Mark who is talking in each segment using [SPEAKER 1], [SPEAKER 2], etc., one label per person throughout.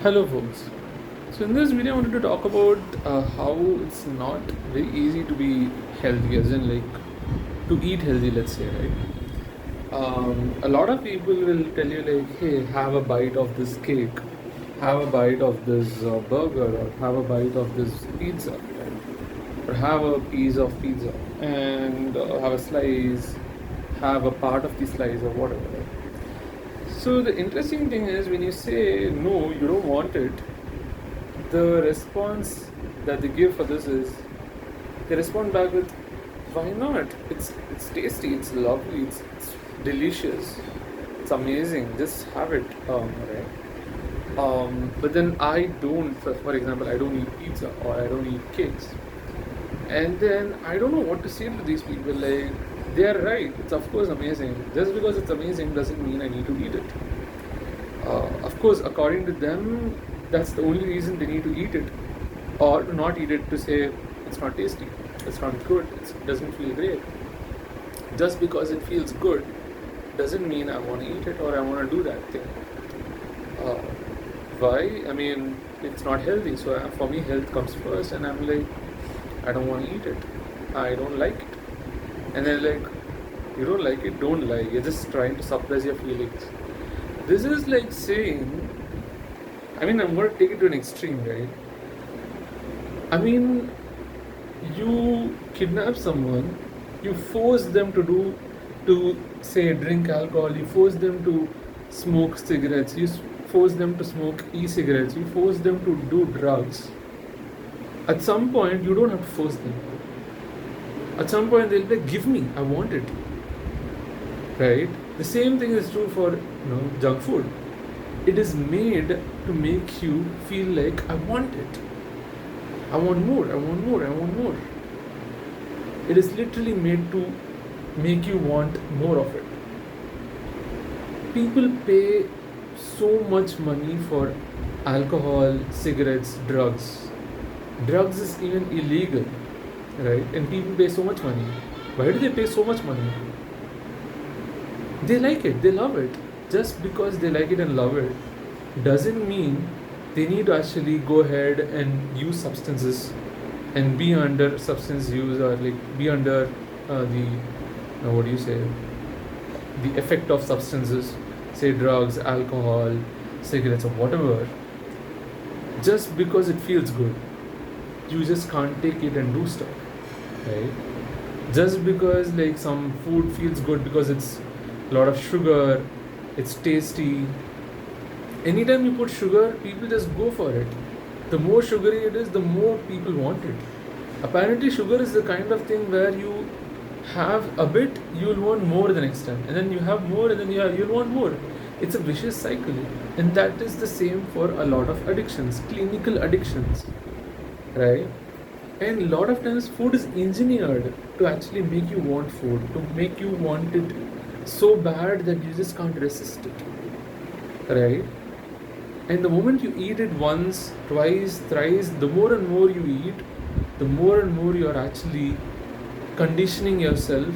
[SPEAKER 1] Hello, folks. So, in this video, I wanted to talk about how it's not very easy to be healthy, as in, like, to eat healthy, let's say, right? A lot of people will tell you, like, hey, have a bite of this cake, have a bite of this burger, or have a bite of this pizza, right? Or have a piece of pizza and have a slice, have a part of the slice, or whatever, right? So, the interesting thing is when you say no, you don't want it, the response that they give for this is they respond back with, why not? It's tasty, it's lovely, it's delicious, it's amazing, just have it. Right. But then I don't, for example, I don't eat pizza or I don't eat cakes. And then I don't know what to say to these people. Like, they are right, it's of course amazing. Just because it's amazing doesn't mean I need to eat it. Of course, according to them, that's the only reason they need to eat it, or to not eat it to say it's not tasty, it's not good, it doesn't feel great. Just because it feels good doesn't mean I want to eat it or I want to do that thing. Uh, why? I mean, it's not healthy. So for me, health comes first, and I'm like, I don't want to eat it. I don't like it. And they're like, you don't like it? Don't lie. You're just trying to suppress your feelings. This is like saying, I mean, I'm going to take it to an extreme, right? I mean, you kidnap someone, you force them to say, drink alcohol, you force them to smoke cigarettes, you force them to smoke e-cigarettes, you force them to do drugs. At some point, you don't have to force them. At some point, they'll be like, give me, I want it. Right? The same thing is true for junk food. It is made to make you feel like, I want it. I want more, I want more, I want more. It is literally made to make you want more of it. People pay so much money for alcohol, cigarettes, drugs. Drugs is even illegal, right? And people pay so much money. Why do they pay so much money? They like it, they love it. Just because they like it and love it doesn't mean they need to actually go ahead and use substances and be under substance use, or like be under the effect of substances, say drugs, alcohol, cigarettes, or whatever. Just because it feels good, you just can't take it and do stuff, right? Just because like some food feels good because it's a lot of sugar, it's tasty. Anytime you put sugar, people just go for it. The more sugary it is, the more people want it. Apparently, sugar is the kind of thing where you have a bit, you'll want more the next time, and then you have more, and then you'll want more. It's a vicious cycle, and that is the same for a lot of addictions, clinical addictions, right? And a lot of times, food is engineered to actually make you want food, to make you want it so bad that you just can't resist it, right? And the moment you eat it once, twice, thrice, the more and more you eat, the more and more you're actually conditioning yourself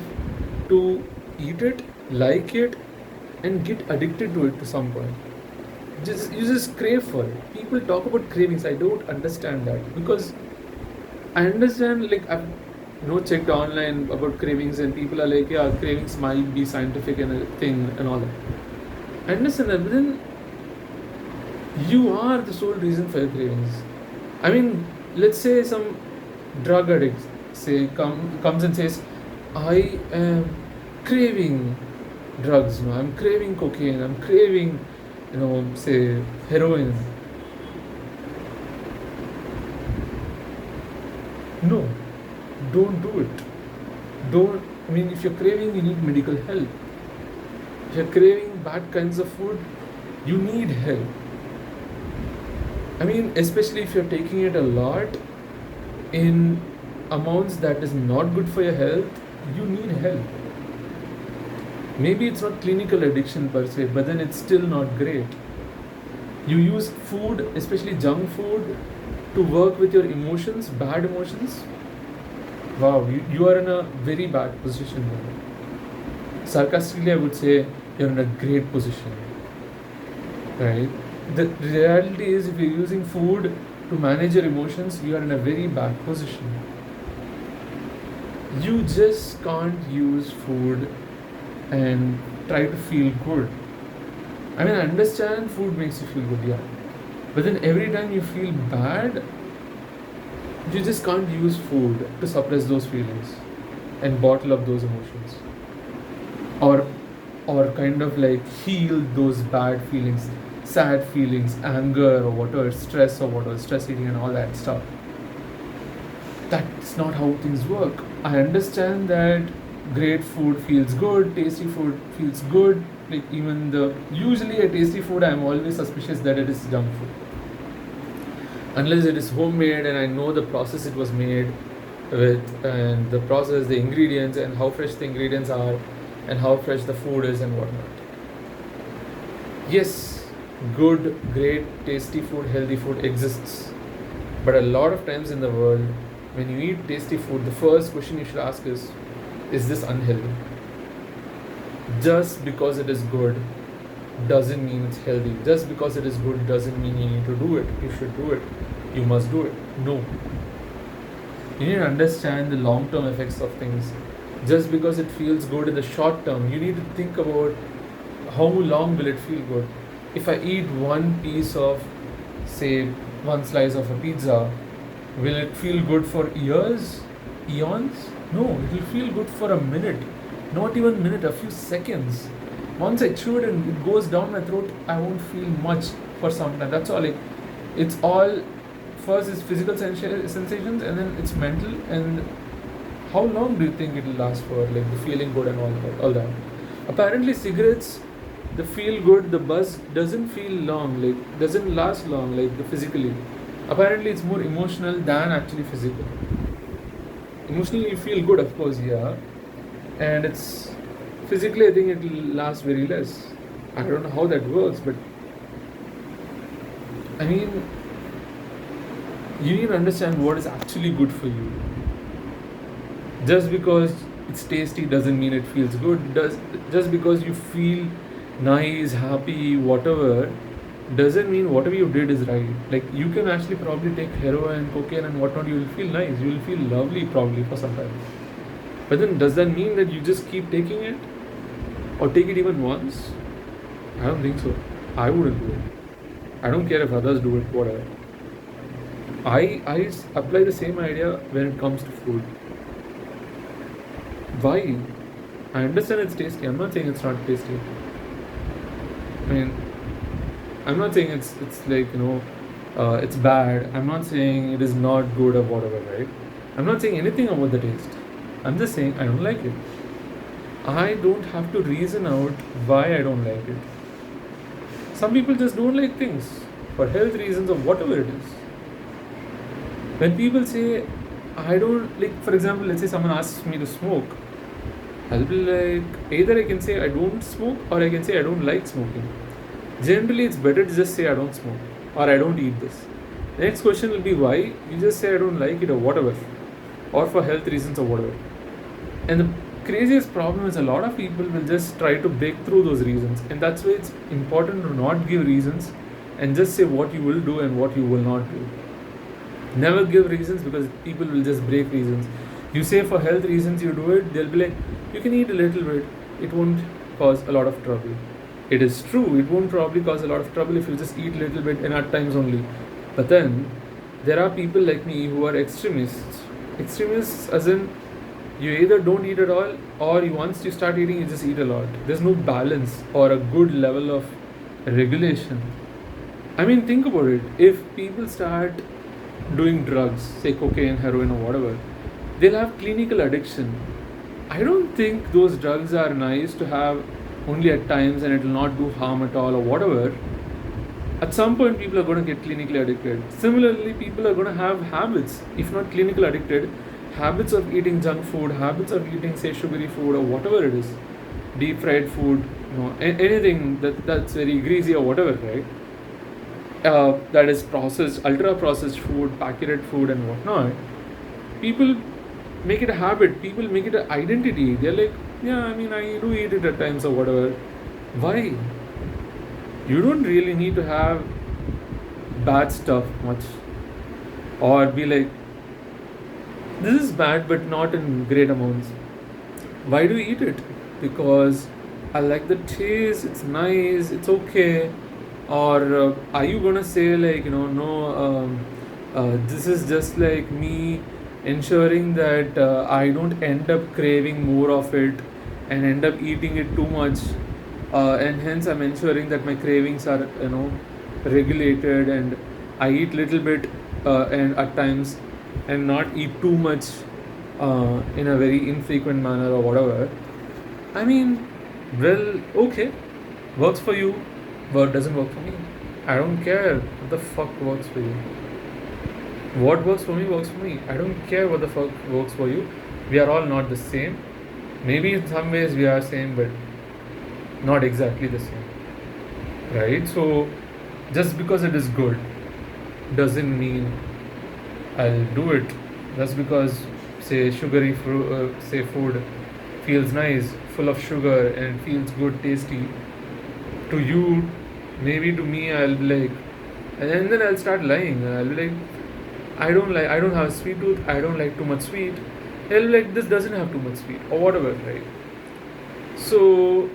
[SPEAKER 1] to eat it, like it, and get addicted to it to some point. You just crave for it. People talk about cravings. I don't understand that, because I understand, like, I've checked online about cravings, and people are like, yeah, cravings might be scientific and a thing and all that. I understand that, but then you are the sole reason for your cravings. I mean, let's say some drug addict comes and says, I am craving drugs, I'm craving cocaine, I'm craving, say heroin. No, don't do it. I mean, if you're craving, you need medical help. If you're craving bad kinds of food, you need help. I mean, especially if you're taking it a lot in amounts that is not good for your health, you need help. Maybe it's not clinical addiction per se, but then it's still not great. You use food, especially junk food, to work with your emotions, bad emotions. Wow, you are in a very bad position now. Sarcastically, I would say you're in a great position, right? The reality is, if you're using food to manage your emotions, you are in a very bad position. You just can't use food and try to feel good. I mean, I understand food makes you feel good, yeah. But then every time you feel bad, you just can't use food to suppress those feelings and bottle up those emotions. Or kind of like heal those bad feelings, sad feelings, anger or whatever, stress or whatever, stress eating and all that stuff. That's not how things work. I understand that great food feels good, tasty food feels good. Like even the usually a tasty food, I'm always suspicious that it is junk food. Unless it is homemade and I know the process it was made with, and the process, the ingredients, and how fresh the ingredients are, and how fresh the food is, and whatnot. Yes, good, great, tasty food, healthy food exists. But a lot of times in the world, when you eat tasty food, the first question you should ask is this unhealthy? Just because it is good doesn't mean it's healthy. Just because it is good doesn't mean you need to do it. You should do it. You must do it. No. You need to understand the long-term effects of things. Just because it feels good in the short term, you need to think about how long will it feel good. If I eat one piece of, say, one slice of a pizza, will it feel good for years? Eons? No, it will feel good for a minute. Not even a minute, a few seconds. Once I chew it and it goes down my throat, I won't feel much for some time. That's all. Like, it's all, first is physical sensations, and then it's mental. And how long do you think it will last for? Like the feeling good and all that. Apparently, cigarettes, the feel good, the buzz doesn't feel long. Like doesn't last long. Like the physically. Apparently, it's more emotional than actually physical. Emotionally, you feel good, of course, yeah, and it's physically, I think it will last very less. I don't know how that works, but I mean, you need to understand what is actually good for you. Just because it's tasty doesn't mean it feels good. Just because you feel nice, happy, whatever, doesn't mean whatever you did is right. Like you can actually probably take heroin, cocaine, and whatnot. You will feel nice. You will feel lovely probably for some time. But then, does that mean that you just keep taking it, or take it even once? I don't think so. I wouldn't do it. I don't care if others do it. Whatever. I apply the same idea when it comes to food. Why? I understand it's tasty. I'm not saying it's not tasty. I mean, I'm not saying it's like it's bad. I'm not saying it is not good or whatever, right? I'm not saying anything about the taste. I'm just saying I don't like it. I don't have to reason out why I don't like it. Some people just don't like things for health reasons or whatever it is. When people say I don't like, for example, let's say someone asks me to smoke, I'll be like, either I can say I don't smoke or I can say I don't like smoking. Generally, it's better to just say I don't smoke or I don't eat this. The next question will be why. You just say I don't like it or whatever, or for health reasons or whatever. And the craziest problem is a lot of people will just try to break through those reasons, and that's why it's important to not give reasons and just say what you will do and what you will not do. Never give reasons, because people will just break reasons. You say for health reasons you do it, they'll be like, you can eat a little bit, it won't cause a lot of trouble. It is true, it won't probably cause a lot of trouble if you just eat a little bit and at times only. But then there are people like me who are extremists. Extremists as in, you either don't eat at all, or once you start eating, you just eat a lot. There's no balance or a good level of regulation. I mean, think about it. If people start doing drugs, say cocaine, heroin, or whatever, they'll have clinical addiction. I don't think those drugs are nice to have only at times and it will not do harm at all or whatever. At some point, people are going to get clinically addicted. Similarly, people are going to have habits, if not clinical addicted, habits of eating junk food, habits of eating, say, sugary food or whatever it is, deep fried food, anything that's very greasy or whatever, right? That is processed, ultra processed food, packaged food, and whatnot. People make it a habit. People make it an identity. They're like, yeah, I mean, I do eat it at times or whatever. Why? You don't really need to have bad stuff much, or be like, this is bad but not in great amounts. Why do you eat it? Because I like the taste, it's nice, it's okay. Or are you gonna say, like, no, this is just like me ensuring that I don't end up craving more of it and end up eating it too much, and hence I'm ensuring that my cravings are, regulated, and I eat little bit and at times, and not eat too much in a very infrequent manner or whatever. I mean, well, okay, works for you, but doesn't work for me. I don't care what the fuck works for you. What works for me works for me. I don't care what the fuck works for you. We are all not the same. Maybe in some ways we are same, but not exactly the same. Right? So just because it is good doesn't mean I'll do it. Just because, say, say food feels nice, full of sugar, and feels good, tasty to you, maybe to me, I'll be like, and then I'll start lying. I'll be like, I don't have a sweet tooth. I don't like too much sweet. I'll be like, this doesn't have too much sweet or whatever, right? So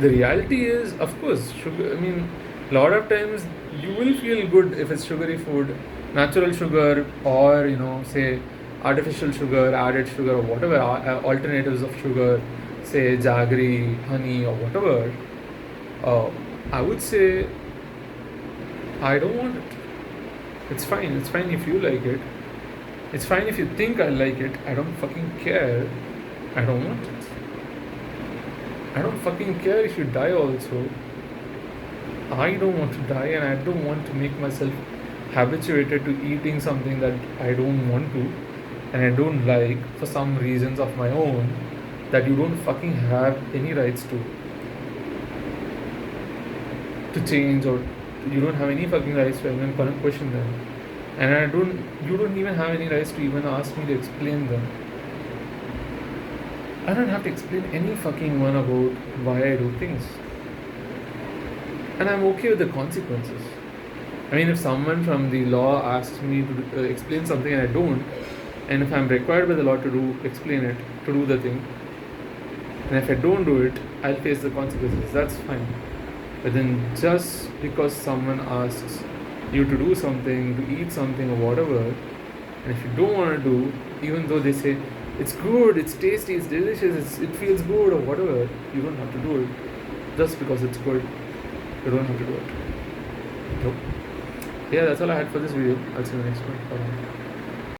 [SPEAKER 1] the reality is, of course, sugar. I mean, a lot of times you will feel good if it's sugary food, natural sugar, or say artificial sugar, added sugar, or whatever alternatives of sugar, say jaggery, honey, or whatever. Uh, I would say I don't want it. It's fine. It's fine if you like it. It's fine if you think I like it. I don't fucking care. I don't want it. I don't fucking care if you die also. I don't want to die, and I don't want to make myself habituated to eating something that I don't want to and I don't like for some reasons of my own that you don't fucking have any rights to change, or you don't have any fucking rights to even question them. And you don't even have any rights to even ask me to explain them. I don't have to explain any fucking one about why I do things. And I'm okay with the consequences. I mean, if someone from the law asks me to explain something and I don't, and if I'm required by the law to explain it, to do the thing, and if I don't do it, I'll face the consequences. That's fine. But then just because someone asks you to do something, to eat something or whatever, and if you don't want to do, even though they say it's good, it's tasty, it's delicious, it feels good or whatever, you don't have to do it. Just because it's good, you don't have to do it. Nope. Yeah, that's all I had for this video. I'll see you in the next one. Bye.